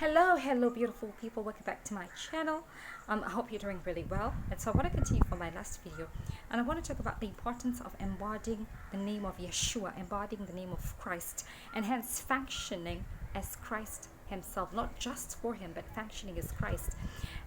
Hello, beautiful people. Welcome back to my channel. I hope you're doing really well. And so I want to continue from my last video. And I want to talk about the importance of embodying the name of Yeshua, embodying the name of Christ, and hence functioning as Christ himself, not just for him, but functioning as Christ.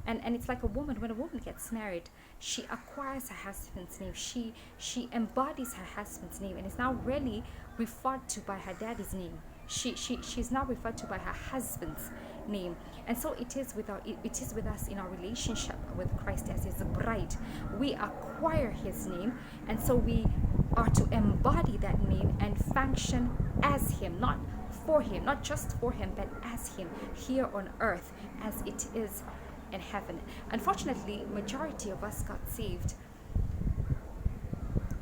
And it's like a woman. When a woman gets married, she acquires her husband's name. She embodies her husband's name and is now really referred to by her daddy's name. She's now referred to by her husband's name. And so it is with us in our relationship with Christ as his bride. We acquire his name, and so we are to embody that name and function as him, not for him, not just for him, but as him here on earth as it is in heaven. Unfortunately, majority of us got saved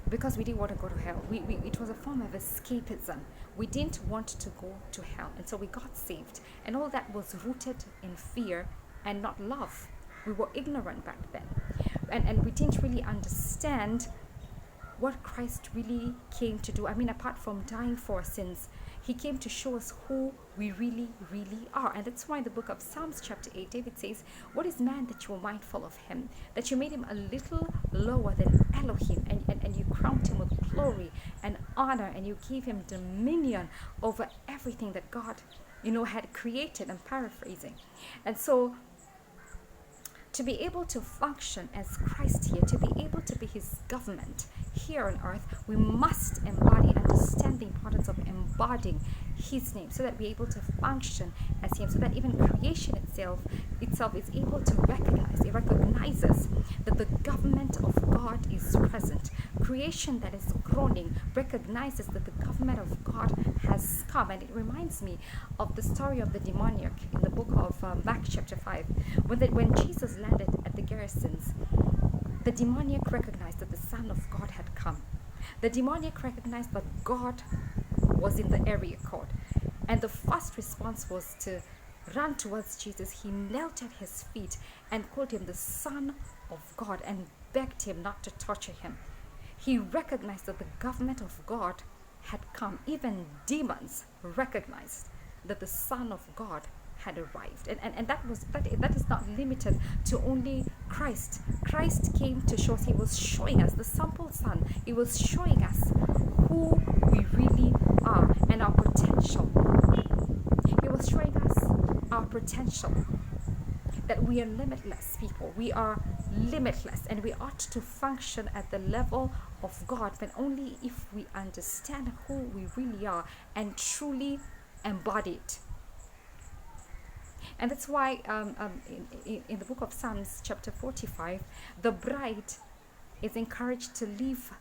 because we didn't want to go to hell. It was a form of escapism. We didn't want to go to hell, and so we got saved. And all that was rooted in fear and not love. We were ignorant back then, and we didn't really understand what Christ really came to do. I mean, apart from dying for our sins, he came to show us who we really are. And that's why in the book of Psalms chapter 8, David says, "What is man that you were mindful of him? That you made him a little lower than Elohim, and you crowned him with glory and honor, and you gave him dominion over everything that God, had created." I'm paraphrasing. And so to be able to function as Christ here, to be able to be his government here on earth, we must understand the importance of embodying his name so that we're able to function as him, so that even creation itself is able to recognizes that the government of God is present. Creation that is groaning recognizes that the government of God has come. And it reminds me of the story of the demoniac in the book of Mark chapter 5, when Jesus landed at the Gerasenes. The demoniac recognized that the Son of God had come. The demoniac recognized that God was in the area code. And the first response was to run towards Jesus. He knelt at his feet and called him the Son of God and begged him not to torture him. He recognized that the government of God had come. Even demons recognized that the Son of God had arrived, and that is not limited to only Christ. Christ came to show us. He was showing us the sample son. He was showing us who we really are and our potential. He was showing us our potential, that we are limitless people. We are limitless, and we ought to function at the level of God, but only if we understand who we really are and truly embody it. And that's why in the book of Psalms chapter 45, the bride is encouraged to leave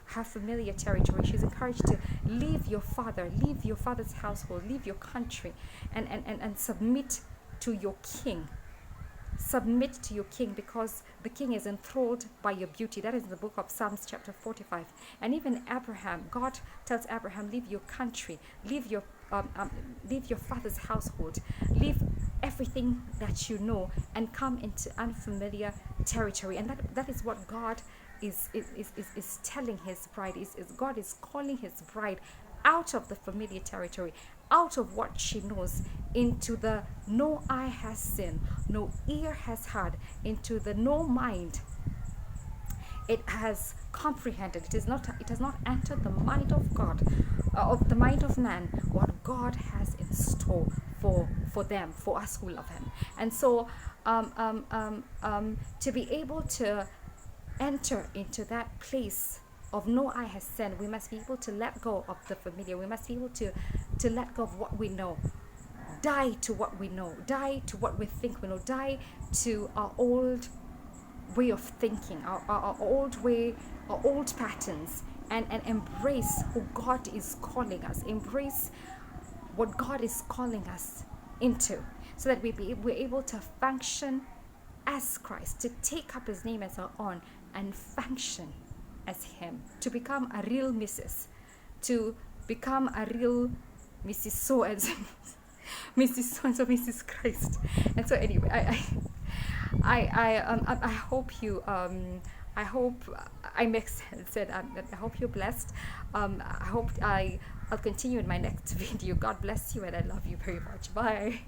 her familiar territory. She's encouraged to leave your father, leave your father's household, leave your country, and submit to your king. Submit to your king, because the king is enthralled by your beauty. That is in the book of Psalms chapter 45. And even Abraham, God tells Abraham, leave your country, leave your father's household, leave everything that you know, and come into unfamiliar territory. And that is what God is telling his bride. God is calling his bride out of the familiar territory, out of what she knows, into the no eye has seen, no ear has heard, into the no mind it has comprehended. It has not entered the mind of God, of the mind of man, what God has in store for them, for us who love him. And so to be able to enter into that place of no eye has seen, we must be able to let go of the familiar. We must be able to let go of what we know, die to what we know, die to what we think we know, die to our old way of thinking, our old way, our old patterns, and embrace who God is calling us, embrace what God is calling us into, so that we're able to function as Christ, to take up his name as our own and function as him, to become a real Mrs., to become a real Mrs. So and so, Mrs. So and so, Mrs. Christ. And so anyway, I hope you I hope I make sense, and I hope you're blessed. I hope I'll continue in my next video. God bless you, and I love you very much. Bye.